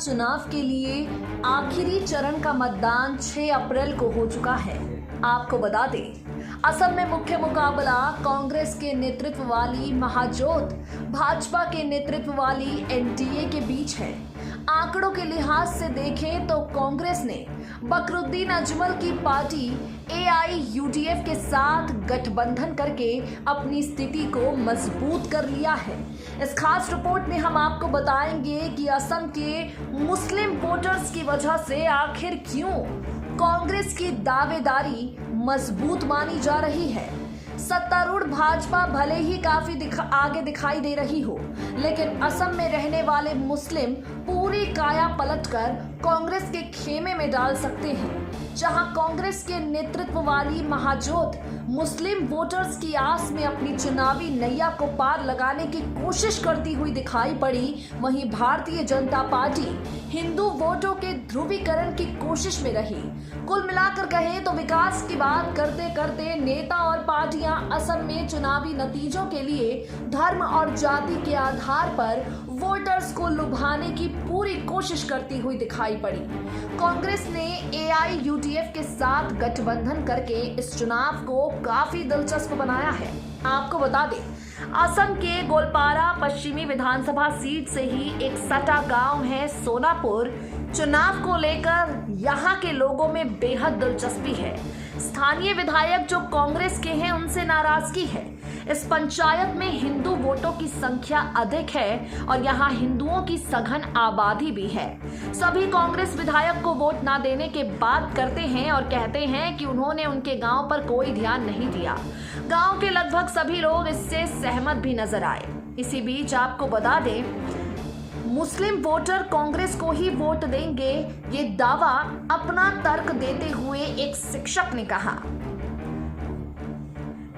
चुनाव के लिए आखिरी चरण का मतदान 6 अप्रैल को हो चुका है। आपको बता दें, असम में मुख्य मुकाबला कांग्रेस के नेतृत्व वाली महाजोत भाजपा के नेतृत्व वाली एनडीए के बीच है। आंकड़ों के लिहाज से देखें तो कांग्रेस ने बकरुद्दीन अजमल की पार्टी एआईयूडीएफ के साथ गठबंधन करके अपनी स्थिति को मजबूत कर लिया है। इस खास रिपोर्ट में हम आपको बताएंगे कि असम के मुस्लिम वोटर्स की वजह से आखिर क्यों कांग्रेस की दावेदारी मजबूत मानी जा रही है। सत्तारूढ़ भाजपा भले ही काफी आगे दिखाई दे रही हो, लेकिन असम में रहने वाले मुस्लिम पूरी काया पलटकर कांग्रेस के खेमे में डाल सकते हैं। जहां कांग्रेस के नेतृत्व वाली महाजोत मुस्लिम वोटर्स की आस में अपनी चुनावी नैया को पार लगाने की कोशिश करती हुई दिखाई पड़ी, वहीं भारतीय जनता पार्टी हिंदू वोटों के ध्रुवीकरण की कोशिश में रही। कुल मिलाकर कहें तो विकास की बात करते करते नेता और पार्टियां असम में चुनावी नतीजों के लिए धर्म और जाति के आधार पर वोटर्स को लुभाने की पूरी कोशिश करती हुई दिखाई पड़ी। कांग्रेस ने एआईयूडीएफ के साथ गठबंधन करके इस चुनाव को काफी दिलचस्प बनाया है। आपको बता दें, असम के गोलपारा पश्चिमी विधानसभा सीट से ही एक सटा गांव है सोनापुर। चुनाव को लेकर यहां के लोगों में बेहद दिलचस्पी है। स्थानीय विधायक जो कांग्रेस के हैं उनसे नाराजगी है। इस पंचायत में हिंदू वोटों की संख्या अधिक है और यहाँ हिंदुओं की सघन आबादी भी है। सभी कांग्रेस विधायक को वोट ना देने के बात करते हैं और कहते हैं कि उन्होंने उनके गांव पर कोई ध्यान नहीं दिया। गांव के लगभग सभी लोग इससे सहमत भी नजर आए। इसी बीच आपको बता दें, मुस्लिम वोटर कांग्रेस को ही वोट देंगे, ये दावा अपना तर्क देते हुए एक शिक्षक ने कहा।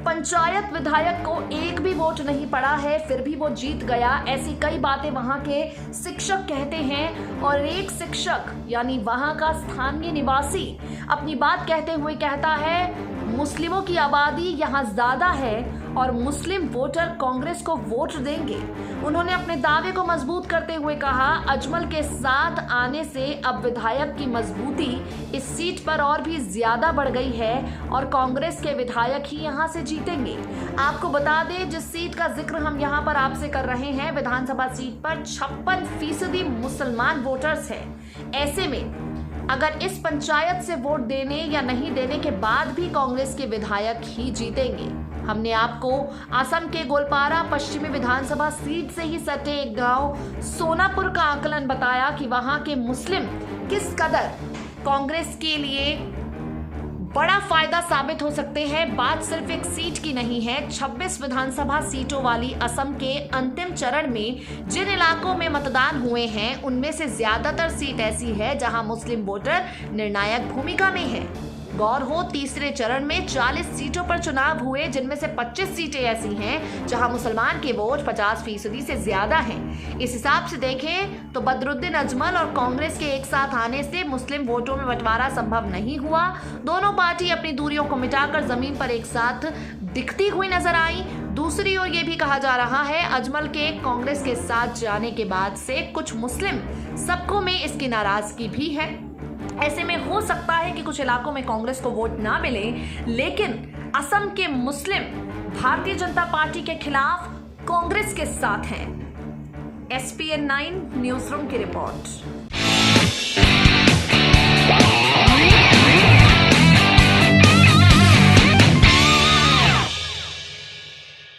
पंचायत विधायक को एक भी वोट नहीं पड़ा है, फिर भी वो जीत गया, ऐसी कई बातें वहां के शिक्षक कहते हैं। और एक शिक्षक यानी वहां का स्थानीय निवासी अपनी बात कहते हुए कहता है, मुस्लिमों की आबादी यहाँ ज्यादा है और मुस्लिम वोटर कांग्रेस को वोट देंगे। उन्होंने अपने दावे को मजबूत करते हुए कहा, अजमल के साथ आने से अब विधायक की मजबूती इस सीट पर और भी ज्यादा बढ़ गई है और कांग्रेस के विधायक ही यहाँ से जीतेंगे। आपको बता दें, जिस सीट का जिक्र हम यहाँ पर आपसे कर रहे हैं, विधानसभा सीट पर 56% मुसलमान वोटर्स हैं। ऐसे में अगर इस पंचायत से वोट देने या नहीं देने के बाद भी कांग्रेस के विधायक ही जीतेंगे। हमने आपको असम के गोलपारा पश्चिमी विधानसभा सीट से ही सटे एक गांव सोनापुर का आकलन बताया कि वहां के मुस्लिम किस कदर कांग्रेस के लिए बड़ा फायदा साबित हो सकते हैं। बात सिर्फ एक सीट की नहीं है। 26 विधानसभा सीटों वाली असम के अंतिम चरण में जिन इलाकों में मतदान हुए हैं, उनमें से ज्यादातर सीट ऐसी है जहां मुस्लिम वोटर निर्णायक भूमिका में है। गौर हो, तीसरे चरण में 40 सीटों पर चुनाव हुए, जिनमें से 25 सीटें ऐसी हैं जहां मुसलमान के वोट 50% से ज्यादा हैं। इस हिसाब से देखें तो बदरुद्दीन अजमल और कांग्रेस के एक साथ आने से मुस्लिम वोटों में बंटवारा संभव नहीं हुआ। दोनों पार्टी अपनी दूरियों को मिटाकर जमीन पर एक साथ दिखती हुई नजर आई। दूसरी ओर ये भी कहा जा रहा है, अजमल के कांग्रेस के साथ जाने के बाद से कुछ मुस्लिम सबकों में इसकी नाराजगी भी है। ऐसे में हो सकता है कि कुछ इलाकों में कांग्रेस को वोट ना मिले, लेकिन असम के मुस्लिम भारतीय जनता पार्टी के खिलाफ कांग्रेस के साथ हैं। SPN9 न्यूज रूम की रिपोर्ट।